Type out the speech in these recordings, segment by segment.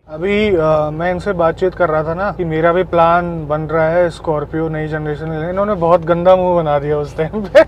अभी मैं इनसे बातचीत कर रहा था ना कि मेरा भी प्लान बन रहा है स्कॉर्पियो नई जनरेशन लेने। इन्होंने बहुत गंदा मुंह बना दिया उस टाइम पे।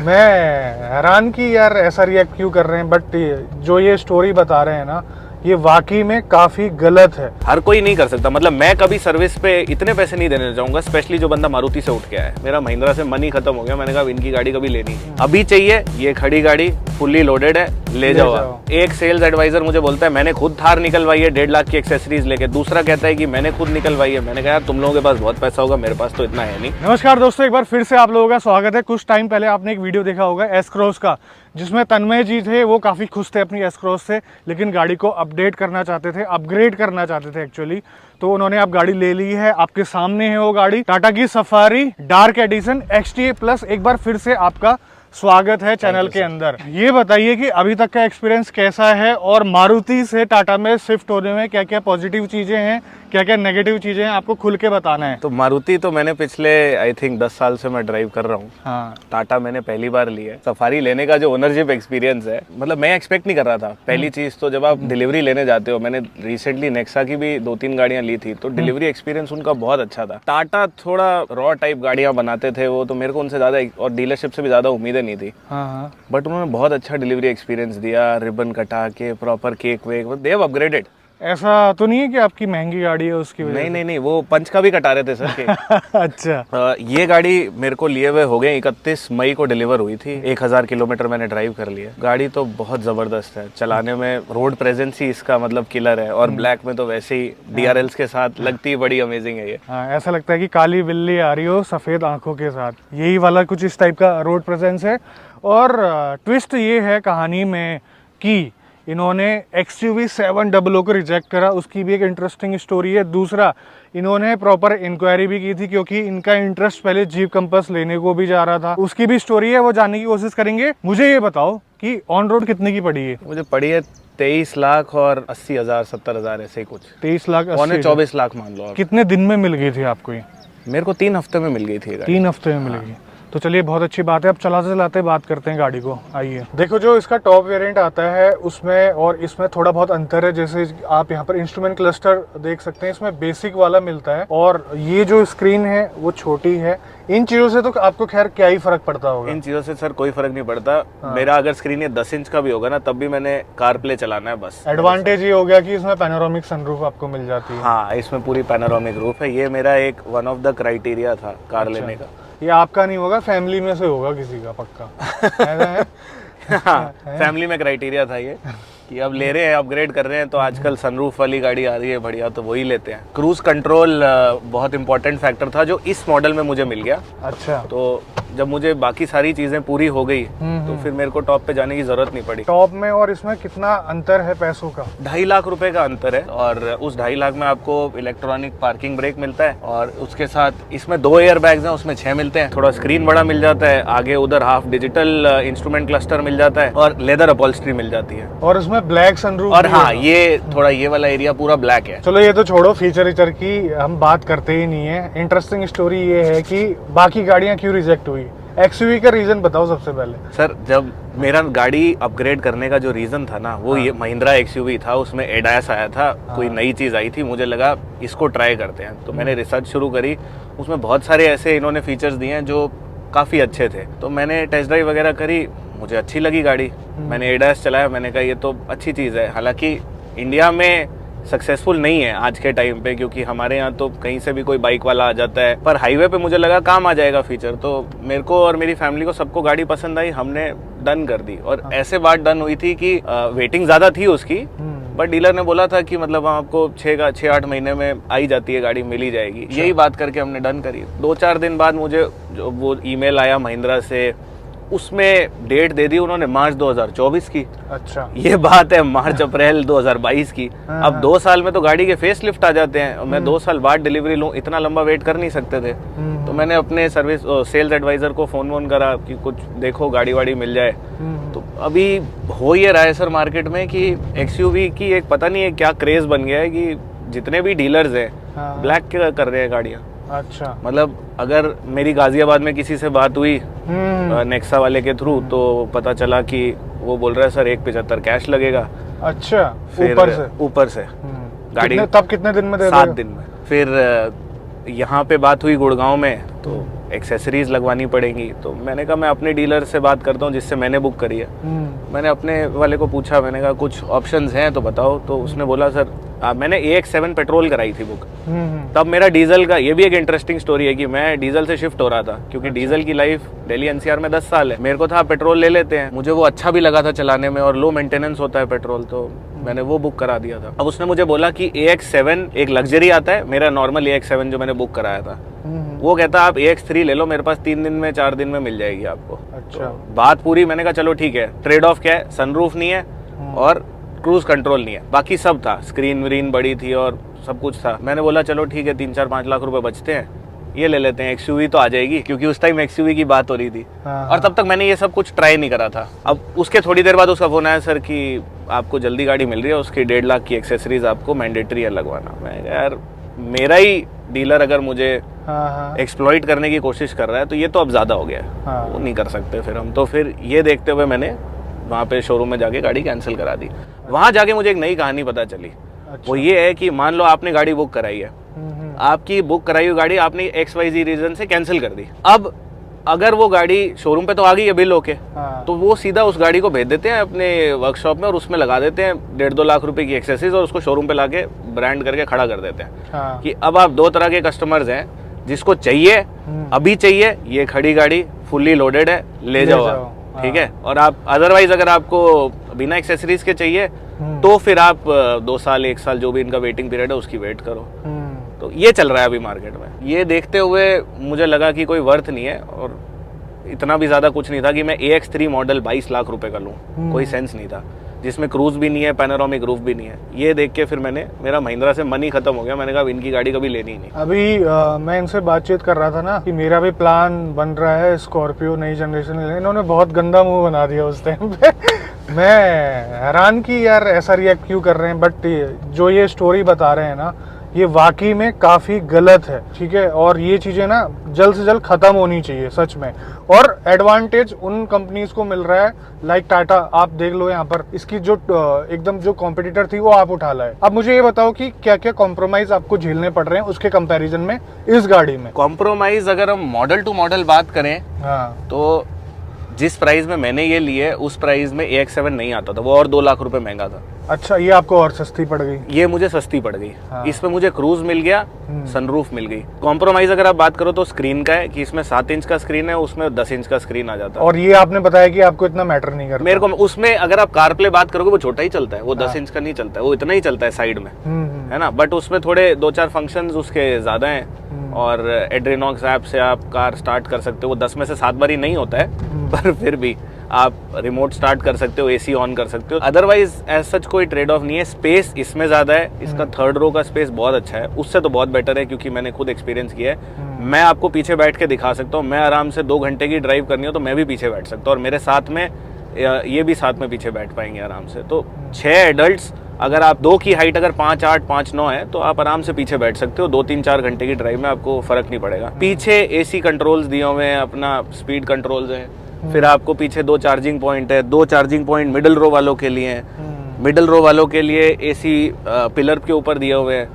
मैं हैरान कि यार ऐसा रिएक्ट क्यों कर रहे हैं, बट जो ये स्टोरी बता रहे हैं ना, ये वाकई में काफी गलत है। हर कोई नहीं कर सकता। मतलब मैं कभी सर्विस पे इतने पैसे नहीं देने चाहूंगा, स्पेशली जो बंदा मारुति से उठ के आया है। मेरा महिंद्रा से मन ही खत्म हो गया। मैंने कहा इनकी गाड़ी कभी लेनी अभी चाहिए। ये खड़ी गाड़ी फुल्ली लोडेड है, ले जाओ। एक सेल्स एडवाइजर मुझे बोलता है मैंने खुद थार निकलवाई है 1.5 लाख की एक्सेसरीज लेके। दूसरा कहता है कि मैंने खुद निकलवाई है। मैंने कहा यार तुम लोगों के पास बहुत पैसा होगा, मेरे पास तो इतना है नहीं। नमस्कार दोस्तों, एक बार फिर से आप लोगों का स्वागत है। कुछ टाइम पहले आपने एक वीडियो देखा होगा एस क्रॉस का, जिसमें तन्मय जी थे। वो काफ़ी खुश थे अपनी एस क्रॉस से, लेकिन गाड़ी को अपडेट करना चाहते थे, अपग्रेड करना चाहते थे एक्चुअली। तो उन्होंने अब गाड़ी ले ली है। आपके सामने है वो गाड़ी, टाटा की safari dark edition XTA plus. एक बार फिर से आपका स्वागत है चैनल के अंदर। ये बताइए कि अभी तक का एक्सपीरियंस कैसा है और मारुति से टाटा में शिफ्ट होने में क्या क्या पॉजिटिव चीज़ें हैं, क्या क्या नेगेटिव चीज़ें हैं, आपको खुल के बताना है। तो मारुति तो मैंने पिछले आई थिंक 10 साल से मैं ड्राइव कर रहा हूँ। हाँ, टाटा मैंने पहली बार ली है। सफारी लेने का जो ओनरशिप एक्सपीरियंस है, मतलब मैं एक्सपेक्ट नहीं कर रहा था। पहली चीज तो जब आप डिलीवरी लेने जाते हो, मैंने रिसेंटली नेक्सा की भी 2-3 गाड़ियां ली थी, तो डिलीवरी एक्सपीरियंस उनका बहुत अच्छा था। टाटा थोड़ा रॉ टाइप गाड़ियां बनाते थे वो, तो मेरे को उनसे ज्यादा और डीलरशिप से भी ज्यादा उम्मीदें नहीं थी। हाँ, बट उन्होंने बहुत अच्छा डिलीवरी एक्सपीरियंस दिया। रिबन कटा के proper cake wake, they have upgraded. ऐसा तो नहीं है कि आपकी महंगी गाड़ी है उसकी वजह नहीं, वो पंच का भी कटा रहे थे सर के। अच्छा। ये गाड़ी मेरे को लिए हुए हो गए 31 मई को डिलीवर हुई थी। 1000 किलोमीटर मैंने ड्राइव कर लिया। गाड़ी तो बहुत जबरदस्त है चलाने में। रोड प्रेजेंस ही इसका मतलब किलर है। और ब्लैक में तो वैसे ही DRLs के साथ लगती बड़ी अमेजिंग है ये। हाँ, ऐसा लगता है कि काली बिल्ली आ रही हो सफेद आंखों के साथ। यही वाला कुछ इस टाइप का रोड प्रेजेंस है। और ट्विस्ट ये है कहानी में कि इन्होंने XUV 700 को रिजेक्ट करा। उसकी भी एक इंटरेस्टिंग स्टोरी है। दूसरा, इन्होंने प्रॉपर इंक्वायरी भी की थी, क्योंकि इनका इंटरेस्ट पहले जीप कंपास लेने को भी जा रहा था। उसकी भी स्टोरी है, वो जानने की कोशिश करेंगे। मुझे ये बताओ कि ऑन रोड कितने की पड़ी है? मुझे पड़ी है 23 लाख और 80,000 70,000 ऐसे ही कुछ। 23 लाख 24 लाख मान लो आप। कितने दिन में मिल गई थी आपको ये? मेरे को 3 हफ्ते में मिल गई थी। 3 हफ्ते में मिल गई। तो चलिए, बहुत अच्छी बात है। अब चलाते चलाते बात करते हैं गाड़ी को। आइए, देखो जो इसका टॉप वेरिएंट आता है उसमें और इसमें थोड़ा बहुत अंतर है। जैसे आप यहाँ पर इंस्ट्रूमेंट क्लस्टर देख सकते हैं, इसमें बेसिक वाला मिलता है और ये जो स्क्रीन है वो छोटी है। इन चीजों से तो आपको खैर क्या ही फर्क पड़ता होगा? इन चीजों से सर कोई फर्क नहीं पड़ता। मेरा अगर स्क्रीन ये 10 इंच का भी होगा ना, तब भी मैंने कार प्ले चलाना है बस। एडवांटेज ये हो गया कि इसमें पैनोरामिक सनरूफ आपको मिल जाती है। हाँ, इसमें पूरी पैनोरामिक रूफ है। ये मेरा एक वन ऑफ द क्राइटेरिया था कार लेने का। ये आपका नहीं होगा, फैमिली में से होगा किसी का पक्का। ऐसा है? हाँ, फैमिली में क्राइटेरिया था ये कि अब ले रहे हैं, अपग्रेड कर रहे हैं, तो आजकल सनरूफ वाली गाड़ी आ रही है बढ़िया, तो वही लेते हैं। क्रूज कंट्रोल बहुत इंपॉर्टेंट फैक्टर था जो इस मॉडल में मुझे मिल गया। अच्छा। तो जब मुझे बाकी सारी चीजें पूरी हो गई तो फिर मेरे को टॉप पे जाने की जरूरत नहीं पड़ी। टॉप में और इसमें कितना अंतर है पैसों का? 2.5 लाख रुपए का अंतर है। और उस 2.5 लाख में आपको इलेक्ट्रॉनिक पार्किंग ब्रेक मिलता है, और उसके साथ इसमें 2 एयर बैग्स हैं, उसमें 6 मिलते हैं। थोड़ा स्क्रीन बड़ा मिल जाता है, आगे उधर हाफ डिजिटल इंस्ट्रूमेंट क्लस्टर मिल जाता है, और लेदर अपॉल्स्ट्री मिल जाती है। और इसमें ब्लैक सनरूफ। और हाँ, ये थोड़ा ये वाला एरिया पूरा ब्लैक है। चलो ये तो छोड़ो, फीचर वीचर की हम बात करते ही नहीं है। इंटरेस्टिंग स्टोरी ये है कि बाकी गाड़ियां क्यों रिजेक्ट हुई। XUV का रीजन बताओ सबसे पहले। सर, जब मेरा गाड़ी अपग्रेड करने का जो रीजन था ना, वो ये महिंद्रा XUV था। उसमें ADAS आया था, कोई नई चीज आई थी। मुझे लगा इसको ट्राई करते हैं, तो मैंने रिसर्च शुरू करी। उसमें बहुत सारे ऐसे इन्होंने फीचर्स दिए हैं जो काफी अच्छे थे। तो मैंने टेस्ट ड्राइव वगैरह करी, मुझे अच्छी लगी गाड़ी। मैंने ADAS चलाया, मैंने कहा ये तो अच्छी चीज है। हालांकि इंडिया में सक्सेसफुल नहीं है आज के टाइम पे, क्योंकि हमारे यहाँ तो कहीं से भी कोई बाइक वाला आ जाता है, पर हाईवे पे मुझे लगा काम आ जाएगा फीचर। तो मेरे को और मेरी फैमिली को सबको गाड़ी पसंद आई, हमने डन कर दी। और ऐसे बात डन हुई थी कि वेटिंग ज्यादा थी उसकी, बट डीलर ने बोला था कि मतलब आपको 6-8 महीने में आई जाती है गाड़ी, मिल ही जाएगी। यही बात करके हमने डन करी। 2-4 दिन बाद मुझे जो वो ईमेल आया महिंद्रा से, उसमें डेट दे दी उन्होंने मार्च 2024 की। अच्छा। ये बात है मार्च अप्रैल 2022 की। अब 2 साल में तो गाड़ी के फेस लिफ्ट आ जाते हैं, और मैं 2 साल बाद डिलीवरी लूँ, इतना लंबा वेट कर नहीं सकते थे। तो मैंने अपने सेल्स एडवाइजर को फोन करा कि कुछ देखो गाड़ी वाड़ी मिल जाए। तो अभी हो ये रहा है सर मार्केट में कि XUV की एक पता नहीं है क्या क्रेज बन गया है कि जितने भी डीलर्स हैं ब्लैक कर रहे हैं गाड़ियाँ। अच्छा। मतलब अगर मेरी गाजियाबाद में किसी से बात हुई नेक्सा वाले के थ्रू, तो पता चला कि वो बोल रहा है सर 1.75 कैश लगेगा। अच्छा, ऊपर से गाड़ी तब कितने दिन में दे 7 दोगे? दिन में। फिर यहाँ पे बात हुई गुड़गांव में, तो एक्सेसरीज लगवानी पड़ेंगी। तो मैंने कहा मैं अपने डीलर से बात करता हूँ जिससे मैंने बुक करी है। मैंने अपने वाले को पूछा, मैंने कहा कुछ ऑप्शंस हैं तो बताओ। तो उसने बोला सर मैंने AX7 पेट्रोल कराई थी बुक, तब मेरा डीजल का, ये भी एक इंटरेस्टिंग स्टोरी है कि मैं डीजल से शिफ्ट हो रहा था क्योंकि डीजल की लाइफ दिल्ली NCR में 10 साल है। मेरे को था पेट्रोल ले लेते हैं, मुझे वो अच्छा भी लगा था चलाने में और लो मेंटेनेंस होता है पेट्रोल, तो मैंने वो बुक करा दिया था। अब उसने मुझे बोला कि AX7 एक लग्जरी आता है, मेरा नॉर्मल AX7 जो मैंने बुक कराया था, वो कहता आप AX3 ले लो, मेरे पास 3 दिन में 4 दिन में मिल जाएगी आपको। अच्छा। तो बात पूरी, मैंने कहा चलो ठीक है। ट्रेड ऑफ क्या है, सनरूफ नहीं है और क्रूज कंट्रोल नहीं है, बाकी सब था, स्क्रीन व्रीन बड़ी थी और सब कुछ था। मैंने बोला चलो ठीक है, 3-4-5 लाख रुपए बचते हैं, ये ले लेते हैं, XUV तो आ जाएगी, क्योंकि उस टाइम XUV की बात हो रही थी। और तब तक मैंने ये सब कुछ ट्राई नहीं करा था। अब उसके थोड़ी देर बाद उसका फोन आया, सर कि आपको जल्दी गाड़ी मिल रही है, उसकी 1.5 लाख की एक्सेसरीज आपको मैंडेटरी है लगवाना। मैं यार मेरा ही डीलर अगर मुझे एक्सप्लॉइट करने की कोशिश कर रहा है तो ये तो अब ज्यादा हो गया है, वो नहीं कर सकते फिर हम। तो फिर ये देखते हुए मैंने वहाँ पे शोरूम में जाके गाड़ी कैंसिल करा दी। वहाँ जाके मुझे एक नई कहानी पता चली। अच्छा। वो ये है कि मान लो आपने गाड़ी बुक कराई है, आपकी बुक कराई हुई गाड़ी आपने XYZ रीजन से कैंसिल कर दी। अब अगर वो गाड़ी शोरूम पे तो आ गई है बिल होके, तो वो सीधा उस गाड़ी को भेज देते हैं अपने वर्कशॉप में और उसमें लगा देते हैं 1.5-2 लाख रुपए की एक्सेसरीज और उसको शोरूम पे लाके ब्रांड करके खड़ा कर देते हैं। कि अब आप 2 तरह के कस्टमर्स हैं, जिसको चाहिए अभी चाहिए, ये खड़ी गाड़ी फुल्ली लोडेड है, ले जाओ आप, ठीक है। और आप अदरवाइज अगर आपको बिना एक्सेसरीज के चाहिए तो फिर आप 2 साल 1 साल जो भी इनका वेटिंग पीरियड है उसकी वेट करो। तो ये चल रहा है अभी मार्केट में। ये देखते हुए मुझे लगा कि कोई वर्थ नहीं है और इतना भी ज्यादा कुछ नहीं था कि मैं AX3 मॉडल 22 लाख रुपए का लूं, कोई सेंस नहीं था, जिसमें क्रूज भी नहीं है, पैनोरामिक रूफ भी नहीं है। ये देख के फिर मेरा महिंद्रा से मन ही खत्म हो गया। मैंने कहा इनकी गाड़ी कभी लेनी ही नहीं। अभी मैं इनसे बातचीत कर रहा था ना कि मेरा भी प्लान बन रहा है स्कॉर्पियो नई जनरेशन लेने। इन्होंने बहुत गंदा मुंह बना दिया उस टाइम पे। मैं हैरान कि यार ऐसा रिएक्ट क्यों कर रहे हैं, बट जो ये स्टोरी बता रहे हैं ना, ये वाकई में काफ़ी गलत है, ठीक है। और ये चीज़ें ना जल्द से जल्द ख़त्म होनी चाहिए सच में। और एडवांटेज उन कंपनीज को मिल रहा है, लाइक टाटा, आप देख लो यहाँ पर इसकी जो एकदम जो कॉम्पिटिटर थी वो आप उठा लाए। अब मुझे ये बताओ कि क्या क्या कॉम्प्रोमाइज़ आपको झेलने पड़ रहे हैं उसके कंपैरिजन में इस गाड़ी में। कॉम्प्रोमाइज़ अगर हम मॉडल टू मॉडल बात करें, हाँ, तो जिस प्राइस में मैंने ये लिए उस प्राइस में AX7 नहीं आता था, वो और 2 लाख रुपए महंगा था। अच्छा, ये आपको और सस्ती पड़ गई? ये मुझे सस्ती पड़ गई। हाँ। इसमें मुझे क्रूज मिल गया, सनरूफ मिल गई। कॉम्प्रोमाइज अगर आप बात करो तो स्क्रीन का है कि इसमें 7 इंच का स्क्रीन है, उसमें 10 इंच का स्क्रीन आ जाता है। और ये आपने बताया कि आपको इतना मैटर नहीं करता। मेरे को उसमें अगर आप कारप्ले बात करोगे वो छोटा ही चलता है, वो 10 इंच का नहीं चलता है, वो इतना ही चलता है साइड में, है ना। बट उसमें थोड़े 2-4 फंक्शंस उसके ज्यादा हैं और एड्रीनॉक्स ऐप से आप कार स्टार्ट कर सकते हो। वो 10 में से 7 बार ही नहीं होता है, पर फिर भी आप रिमोट स्टार्ट कर सकते हो, AC ऑन कर सकते हो। अदरवाइज एज सच कोई ट्रेड ऑफ नहीं है। स्पेस इसमें ज्यादा है, इसका 3rd रो का स्पेस बहुत अच्छा है, उससे तो बहुत बेटर है क्योंकि मैंने खुद एक्सपीरियंस किया है। मैं आपको पीछे बैठ के दिखा सकता हूँ, मैं आराम से 2 घंटे की ड्राइव करनी हो तो मैं भी पीछे बैठ सकता हूँ और मेरे साथ में ये भी साथ में पीछे बैठ पाएंगे आराम से। तो 6 एडल्ट्स, अगर आप 2 की हाइट अगर 5'8", 5'9" है तो आप आराम से पीछे बैठ सकते हो। 2-3-4 घंटे की ड्राइव में आपको फर्क नहीं पड़ेगा। पीछे AC कंट्रोल्स दिए हुए हैं, अपना स्पीड कंट्रोल्स हैं, फिर आपको पीछे 2 चार्जिंग पॉइंट है। 2 चार्जिंग पॉइंट मिडिल रो वालों के लिए हैं, मिडिल रो वालों के लिए AC पिलर के ऊपर दिए हुए हैं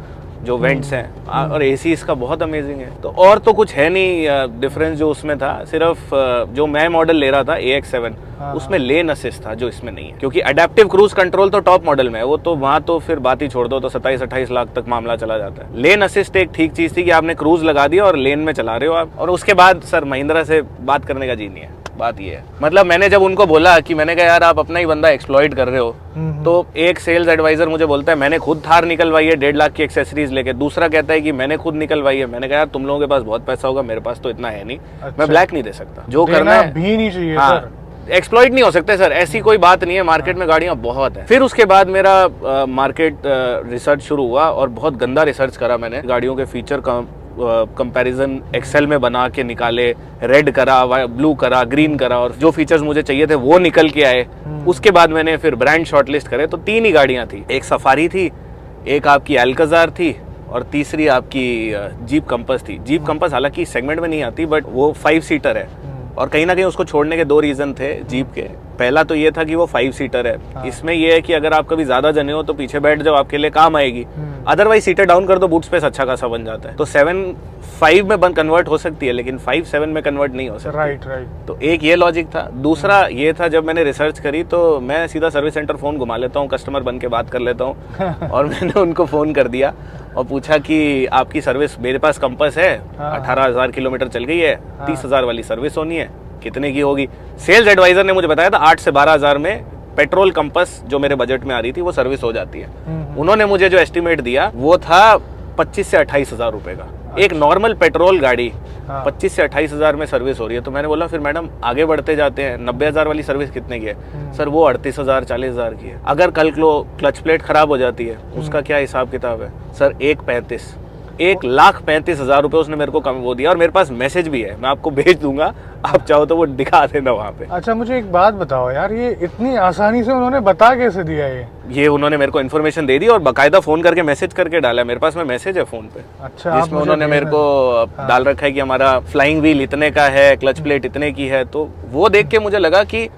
जो वेंट्स हैं, और AC इसका बहुत अमेजिंग है। तो और तो कुछ है नहीं डिफरेंस जो उसमें था। सिर्फ जो मैं मॉडल ले रहा था AX7, उसमें लेन असिस्ट था जो इसमें नहीं है, क्योंकि अडेप्टिव क्रूज कंट्रोल तो टॉप मॉडल में है, वो तो वहाँ तो फिर बात ही छोड़ दो, तो 27-28 लाख तक मामला चला जाता है। लेन असिस्ट एक ठीक चीज थी कि आपने क्रूज लगा दिया और लेन में चला रहे हो आप, और उसके बाद सर महिंद्रा से बात करने का जी नहीं है। बात ये है, मतलब मैंने जब उनको बोला कि मैंने कहा यार आप अपना ही बंदा एक्सप्लॉइट कर रहे हो, तो एक सेल्स एडवाइजर मुझे बोलता है मैंने खुद थार निकलवाई है 1.5 लाख की एक्सेसरीज लेके, दूसरा कहता है कि मैंने खुद निकलवाई है। मैंने कहा यार तुम लोगों के पास बहुत पैसा होगा, मेरे पास तो इतना है नहीं। अच्छा। मैं ब्लैक नहीं दे सकता, जो करना है भी नहीं चाहिए। हाँ, एक्सप्लॉइट नहीं हो सकते सर, ऐसी कोई बात नहीं है। मार्केट में गाड़ियां बहुत है। फिर उसके बाद मेरा मार्केट रिसर्च शुरू हुआ और बहुत गंदा रिसर्च करा मैंने। गाड़ियों के फीचर कंपैरिजन एक्सेल में बना के निकाले, रेड करा, ब्लू करा, ग्रीन करा, और जो फीचर्स मुझे चाहिए थे वो निकल के आए। उसके बाद मैंने फिर ब्रांड शॉर्टलिस्ट करे, तो 3 ही गाड़ियां थी। एक सफारी थी, एक आपकी अल्काजार थी, और तीसरी आपकी जीप कंपस थी। जीप कंपस हालांकि इस सेगमेंट में नहीं आती, बट वो 5 सीटर है, और कहीं ना कहीं उसको छोड़ने के 2 रीजन थे जीप के। पहला तो ये था कि वो 5 सीटर है। हाँ। इसमें ये है कि अगर आप कभी ज्यादा जने हो तो पीछे बैठ जाओ, आपके लिए काम आएगी। अदरवाइज सीटर डाउन कर दो, बूट स्पेस अच्छा खासा बन जाता है। तो 7-5 में कन्वर्ट हो सकती है, लेकिन 5-7 में कन्वर्ट नहीं हो सकती। राइट। तो एक ये लॉजिक था। दूसरा ये था, जब मैंने रिसर्च करी तो मैं सीधा सर्विस सेंटर फोन घुमा लेता हूँ, कस्टमर बन के बात कर लेता हूँ। और मैंने उनको फोन कर दिया और पूछा कि आपकी सर्विस, मेरे पास कंपस है, 18,000 किलोमीटर चल गई है, 30,000 वाली सर्विस होनी है, कितने की होगी? सेल्स एडवाइजर ने मुझे बताया था 8 से 12,000 में पेट्रोल कंपस जो मेरे बजट में आ रही थी वो सर्विस हो जाती है। उन्होंने मुझे जो एस्टिमेट दिया वो था 25 से 28,000 रुपए का। एक नॉर्मल पेट्रोल गाड़ी 25 से 28,000 में सर्विस हो रही है। तो मैंने बोला फिर मैडम आगे बढ़ते जाते हैं, 90,000 वाली सर्विस कितने की है? सर वो 38,000 40,000 की है। अगर कल को क्लच प्लेट खराब हो जाती है उसका क्या हिसाब किताब है? सर 1,35,000 रुपए उसने मेरे को कम वो दिया। और मेरे पास मैसेज भी है, मैं आपको भेज दूंगा, आप चाहो तो वो दिखा देना वहाँ पे। अच्छा, मुझे एक बात बताओ यार, ये इतनी आसानी से उन्होंने बता कैसे दिया ये उन्होंने मेरे को इन्फॉर्मेशन दे दी और बाकायदा फोन करके मैसेज करके डाला है। मेरे पास में मैसेज है फोन पे। अच्छा, जिसमें उन्होंने मेरे को डाल रखा है कि हमारा फ्लाइंग व्हील इतने का है, क्लच प्लेट इतने की है। तो वो देख के मुझे लगा कि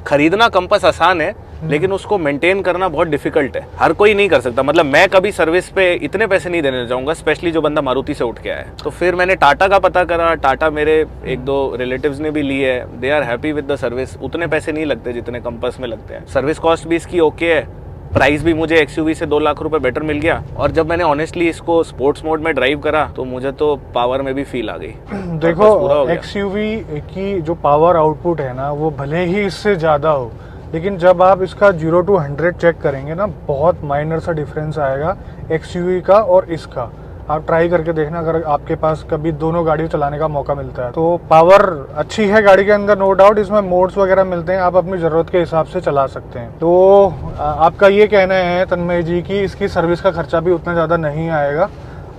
खरीदना कंपास आसान है, लेकिन उसको मेंटेन करना बहुत डिफिकल्ट है। हर कोई नहीं कर सकता। मतलब मैं कभी सर्विस पे इतने पैसे नहीं देने जाऊंगा, स्पेशली जो बंदा मारुति से उठ के आया है। तो फिर मैंने टाटा का पता करा। टाटा मेरे 1-2 रिलेटिव्स ने भी ली है, they are happy with the service. उतने पैसे नहीं लगते जितने कंपास में लगते हैं। सर्विस कॉस्ट भी इसकी ओके है। प्राइस भी मुझे एक्सयूवी से 2 लाख रुपए बेटर मिल गया। और जब मैंने ऑनेस्टली इसको स्पोर्ट्स मोड में ड्राइव करा तो मुझे तो पावर में भी फील आ गई। देखो, एक्सयूवी की जो पावर आउटपुट है ना, वो भले ही इससे ज़्यादा हो, लेकिन जब आप इसका 0 to 100 चेक करेंगे ना, बहुत माइनर सा डिफरेंस आएगा एक्सयूवी का और इसका। आप ट्राई करके देखना अगर आपके पास कभी दोनों गाड़ी चलाने का मौका मिलता है। तो पावर अच्छी है गाड़ी के अंदर, नो डाउट। इसमें मोड्स वगैरह मिलते हैं, आप अपनी ज़रूरत के हिसाब से चला सकते हैं। तो आपका ये कहना है तन्मय जी कि इसकी सर्विस का खर्चा भी उतना ज़्यादा नहीं आएगा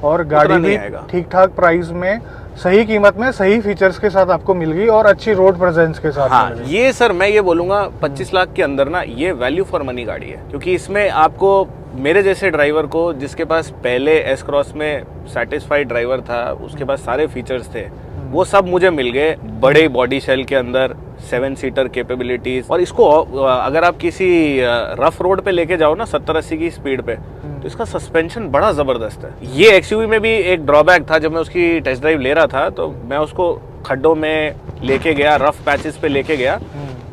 और गाड़ी भी ठीक ठाक प्राइस में, सही कीमत में, सही फीचर्स के साथ आपको मिल गई और अच्छी रोड प्रेजेंस के साथ। हाँ, ये सर मैं ये बोलूंगा 25 लाख के अंदर ना ये वैल्यू फॉर मनी गाड़ी है। क्योंकि इसमें आपको, मेरे जैसे ड्राइवर को जिसके पास पहले एस क्रॉस में सेटिस्फाइड ड्राइवर था, उसके पास सारे फीचर्स थे, वो सब मुझे मिल गए। बड़े बॉडी शेल के अंदर 7 सीटर कैपेबिलिटीज। और इसको अगर आप किसी रफ रोड पे लेके जाओ ना 70-80 की स्पीड पे, तो इसका सस्पेंशन बड़ा जबरदस्त है। ये एक्सयूवी में भी एक ड्रॉबैक था। जब मैं उसकी टेस्ट ड्राइव ले रहा था तो मैं उसको खड्डों में लेके गया, रफ पैचेस पे लेके गया,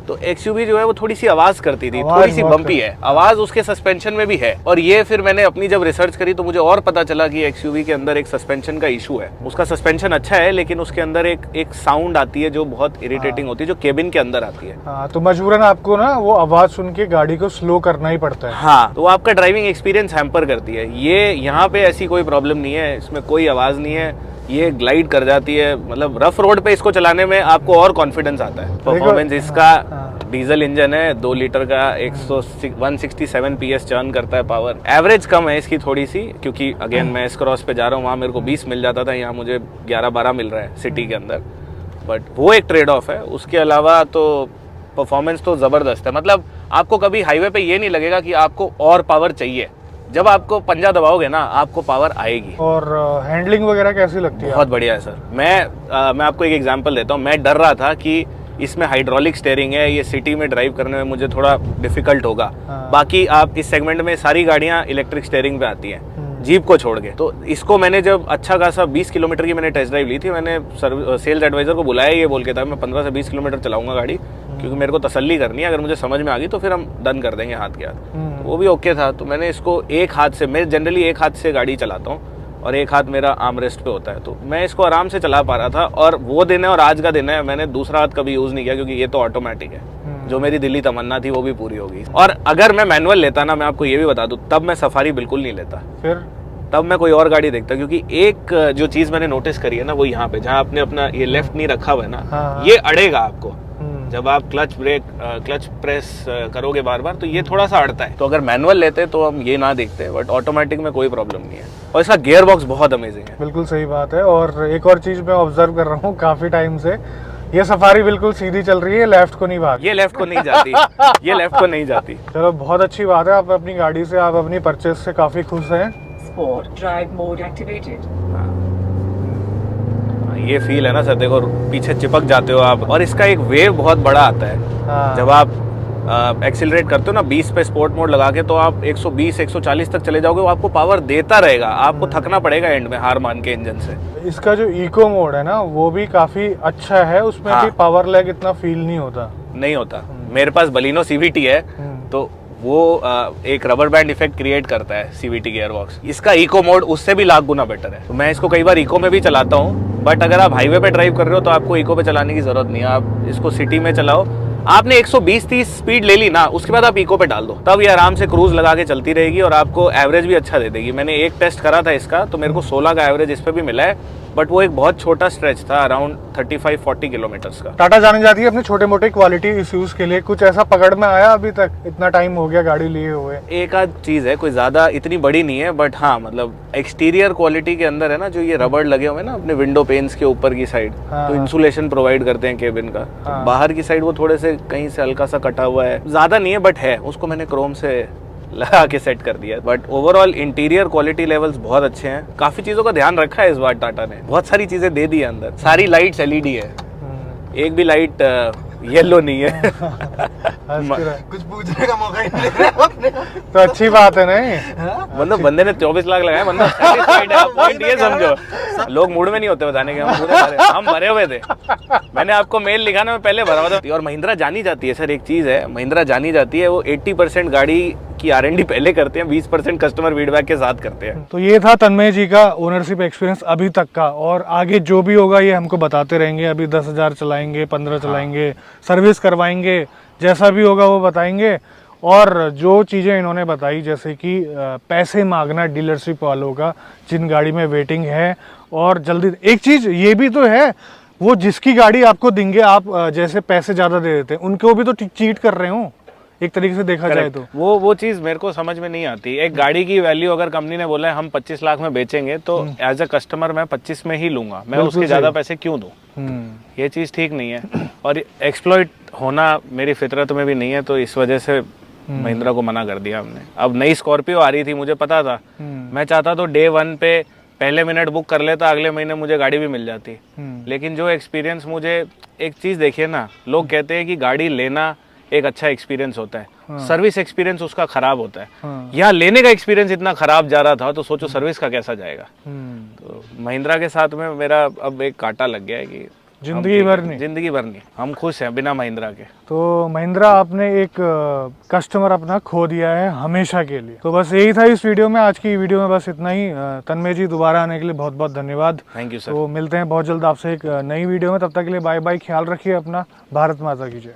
तो एक्सयूवी जो है वो थोड़ी सी आवाज करती थी, थोड़ी सी बम्पी है आवाज उसके सस्पेंशन में भी है। और ये फिर मैंने अपनी जब रिसर्च करी तो मुझे और पता चला कि एक्सयूवी के अंदर एक सस्पेंशन का इशू है। उसका सस्पेंशन अच्छा है, लेकिन उसके अंदर एक साउंड आती है जो बहुत इरिटेटिंग होती है, जो केबिन के अंदर आती है। हाँ, तो मजबूरन आपको ना वो आवाज सुन के गाड़ी को स्लो करना ही पड़ता है। हाँ, तो आपका ड्राइविंग एक्सपीरियंस हैम्पर करती है। ये यहाँ पे ऐसी कोई प्रॉब्लम नहीं है, इसमें कोई आवाज नहीं है, ये ग्लाइड कर जाती है। मतलब रफ रोड पे इसको चलाने में आपको और कॉन्फिडेंस आता है। परफॉर्मेंस इसका डीजल इंजन है, 2 लीटर का, 167 PS चर्न करता है पावर। एवरेज कम है इसकी थोड़ी सी, क्योंकि अगेन मैं एस क्रॉस पे जा रहा हूँ, वहाँ मेरे को 20 मिल जाता था, यहाँ मुझे 11-12 मिल रहा है सिटी के अंदर। बट वो एक ट्रेड ऑफ है। उसके अलावा तो परफॉर्मेंस तो ज़बरदस्त है। मतलब आपको कभी हाईवे पे ये नहीं लगेगा कि आपको और पावर चाहिए। जब आपको पंजा दबाओगे ना, आपको पावर आएगी। और हैंडलिंग वगैरह कैसी लगती है? बहुत बढ़िया है सर। मैं आपको एक एग्जांपल देता हूँ। मैं डर रहा था कि इसमें हाइड्रोलिक स्टीयरिंग है, ये सिटी में ड्राइव करने में मुझे थोड़ा डिफिकल्ट होगा। बाकी आप इस सेगमेंट में सारी गाड़ियाँ इलेक्ट्रिक स्टीयरिंग पे आती हैं, जीप को छोड़ के। तो इसको मैंने जब अच्छा खासा 20 किलोमीटर की मैंने टेस्ट ड्राइव ली थी, मैंने सेल्स एडवाइजर को बुलाया, ये बोल के था मैं 15 से 20 किलोमीटर चलाऊंगा गाड़ी, क्योंकि मेरे को तसल्ली करनी है। अगर मुझे समझ में आ गई तो फिर हम डन कर देंगे हाथ के हाथ। तो वो भी ओके था। तो मैंने इसको एक हाथ से, मैं जनरली एक हाथ से गाड़ी चलाता हूँ और एक हाथ मेरा आर्म रेस्ट पे होता है, तो मैं इसको आराम से चला पा रहा था। और वो दिन है और आज का दिन है, मैंने दूसरा हाथ कभी यूज नहीं किया, क्योंकि ये तो ऑटोमेटिक है। जो मेरी दिल्ली तमन्ना थी वो भी पूरी होगी। और अगर मैं मैनुअल लेता ना, मैं आपको ये भी बता दूं, तब मैं सफारी बिल्कुल नहीं लेता, फिर तब मैं कोई और गाड़ी देखता। क्योंकि एक जो चीज मैंने नोटिस करी है ना, वो यहाँ पे जहाँ आपने अपना ये लेफ्ट नहीं रखा हुआ है ना, ये अड़ेगा आपको। जब आप क्लच प्रेस करोगे बार बार, तो ये थोड़ा सा अड़ता है। तो अगर मैनुअल लेते तो हम ये ना देखते, बट ऑटोमेटिक में कोई प्रॉब्लम नहीं है। और इसका गियर बॉक्स बहुत अमेजिंग है। बिल्कुल सही बात है। और एक और चीज मैं ऑब्जर्व कर रहा हूँ काफी टाइम से, ये सफारी बिल्कुल सीधी चल रही है, लेफ्ट को नहीं भाग। ये लेफ्ट को नहीं जाती ये लेफ्ट को नहीं जाती। चलो, बहुत अच्छी बात है। आप अपनी गाड़ी से, आप अपनी परचेज से काफी खुश हैं। Sport drive mode activated. ये फील है ना सर, देखो पीछे चिपक जाते हो आप। और इसका एक वेव बहुत बड़ा आता है। जब आप एक्सिलरेट करते हो ना 20 पे स्पोर्ट मोड लगा के, तो आप 120 140 तक चले जाओगे, वो आपको पावर देता रहेगा, आपको थकना पड़ेगा एंड में हार मान के इंजन से। इसका जो इको मोड है ना वो भी काफी अच्छा है, उसमें हाँ। भी पावर लैग इतना फील नहीं होता। नहीं होता। मेरे पास बलिनो सीवीटी है, तो वो एक रबर बैंड इफेक्ट क्रिएट करता है सीवीटी गियरबॉक्स। इसका इको मोड उससे भी लाख गुना बेटर है, तो मैं इसको कई बार इको में भी चलाता हूँ। बट अगर आप हाईवे पे ड्राइव कर रहे हो तो आपको इको पे चलाने की जरूरत नहीं है, आप इसको सिटी में चलाओ। आपने 120-30 स्पीड ले ली ना, उसके बाद आप इको पे डाल दो, तब ये आराम से क्रूज लगा के चलती रहेगी और आपको एवरेज भी अच्छा दे देगी। मैंने एक टेस्ट करा था इसका, तो मेरे को 16 का एवरेज इस पे भी मिला है, बट वो एक बहुत छोटा स्ट्रेच था, अराउंड 35-40 किलोमीटर्स का। टाटा जानी जाती है अपने छोटे मोटे क्वालिटी इश्यूज के लिए, कुछ ऐसा पकड़ में आया अभी तक? इतना टाइम हो गया गाड़ी लिए हुए। एक आध चीज है, कोई ज्यादा इतनी बड़ी नहीं है, बट हाँ मतलब एक्सटीरियर क्वालिटी के अंदर है ना, जो ये रबड़ लगे हुए हैं ना अपने विंडो पेन्स के ऊपर की साइड, हाँ। तो इंसुलेशन प्रोवाइड करते हैं केबिन का। हाँ। बाहर की साइड वो थोड़े से कहीं से हल्का सा कटा हुआ है, ज्यादा नहीं है बट है, उसको मैंने क्रोम से लगा के सेट कर दिया। But overall interior quality levels बहुत अच्छे हैं, काफी चीजों का ध्यान रखा है इस बार टाटा ने, बहुत सारी चीजें दे दी है अंदर। सारी लाइट्स एलईडी है, एक भी लाइट येलो नहीं है। कुछ पूछने का मौका ही नहीं दे रहा आपने। तो अच्छी बात है नहीं? मतलब बंदे ने 24 लाख लगाए, बंदा satisfied है। आप पॉइंट ये समझो, लोग मूड में नहीं होते बताने के, हम भरे हुए थे। मैंने आपको मेल लिखा ना, मैं पहले भरा हुआ था। और महिंद्रा जानी जाती है सर, एक चीज है, महिंद्रा जानी जाती है, वो 80% गाड़ी की R&D पहले करते हैं, 20% कस्टमर फीडबैक के साथ करते हैं। तो ये था तन्मय जी का ओनरशिप एक्सपीरियंस अभी तक का, और आगे जो भी होगा ये हमको बताते रहेंगे। अभी 10,000 चलाएंगे, 15 चलाएंगे, सर्विस करवाएंगे, जैसा भी होगा वो बताएंगे। और जो चीज़ें इन्होंने बताई, जैसे कि पैसे मांगना डीलरशिप वालों का जिन गाड़ी में वेटिंग है, और जल्दी एक चीज़ ये भी तो है, वो जिसकी गाड़ी आपको देंगे, आप जैसे पैसे ज़्यादा दे देते हैं, उनको भी तो चीट कर रहे हो एक तरीके से देखा जाए तो। वो चीज मेरे को समझ में नहीं आती। एक गाड़ी की वैल्यू अगर कंपनी ने बोला है हम 25 लाख में बेचेंगे, तो एज अ कस्टमर मैं 25 में ही लूंगा, मैं उसके ज्यादा पैसे क्यों दूं? ये चीज ठीक नहीं है, और एक्सप्लॉइट होना मेरी फितरत में भी नहीं है, तो इस वजह से महिंद्रा को मना कर दिया हमने। अब नई स्कॉर्पियो आ रही थी, मुझे पता था, मैं चाहता तो डे 1 पे पहले मिनट बुक कर लेता, अगले महीने मुझे गाड़ी भी मिल जाती। लेकिन जो एक्सपीरियंस मुझे, एक चीज देखिए ना, लोग कहते हैं कि गाड़ी लेना एक अच्छा एक्सपीरियंस होता है, सर्विस एक्सपीरियंस उसका खराब होता है। यहाँ लेने का एक्सपीरियंस इतना खराब जा रहा था, तो सोचो सर्विस का कैसा जाएगा। तो महिंद्रा के साथ में मेरा अब एक कांटा लग गया है कि जिंदगी भर नहीं, हम खुश हैं बिना महिंद्रा के। तो महिंद्रा आपने एक कस्टमर अपना खो दिया है हमेशा के लिए। तो बस यही था इस वीडियो में, आज की वीडियो में बस इतना ही। तन्मय जी दोबारा आने के लिए बहुत बहुत धन्यवाद। Thank you sir. तो मिलते हैं बहुत जल्द आपसे एक नई वीडियो में, तब तक के लिए बाय बाय, ख्याल रखिए अपना। भारत माता की जय।